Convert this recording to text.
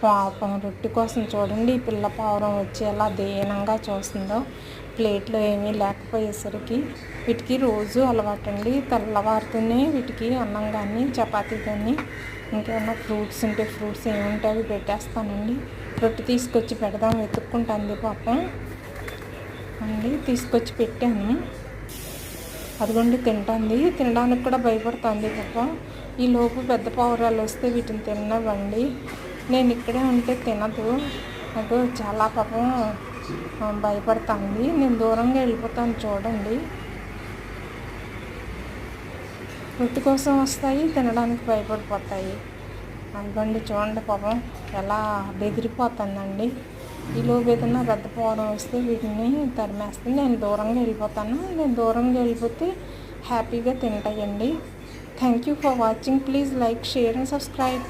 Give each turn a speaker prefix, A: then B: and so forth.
A: పాపం రొట్టె కోసం చూడండి, ఈ పిల్ల పావురం వచ్చి ఎలా దీనంగా చూస్తుందో. ప్లేట్లో ఏమీ లేకపోయేసరికి వీటికి రోజు అలవాటండి. తెల్లవారితేనే వీటికి అన్నం కానీ చపాతీ కానీ ఇంకేమన్నా ఫ్రూట్స్ ఉంటే ఫ్రూట్స్ ఏముంటే అవి పెట్టేస్తానండి. రొట్టె తీసుకొచ్చి పెడదాం వెతుక్కుంటుంది పాపం అండి. తీసుకొచ్చి పెట్టాను, అదిగోండి తింటుంది. తినడానికి కూడా భయపడుతుంది పాపం. ఈ లోపు పెద్ద పావురాలు వస్తే వీటిని తినవండి. నేను ఇక్కడే ఉంటే తినదు, నాకు చాలా పాపం భయపడుతుంది. నేను దూరంగా వెళ్ళిపోతాను చూడండి. రొట్టె కోసం వస్తాయి, తినడానికి భయపడిపోతాయి. అందుకండి చూడండి పాపం ఎలా బెదిరిపోతుందండి. ఈలోపు ఏదన్నా పెద్ద పావురం వస్తే వీటిని తరిమేస్తుంది. నేను దూరంగా వెళ్ళిపోతాను. నేను దూరంగా వెళ్ళిపోతే హ్యాపీగా తింటాయండి. Thank you for watching. Please like, share and subscribe.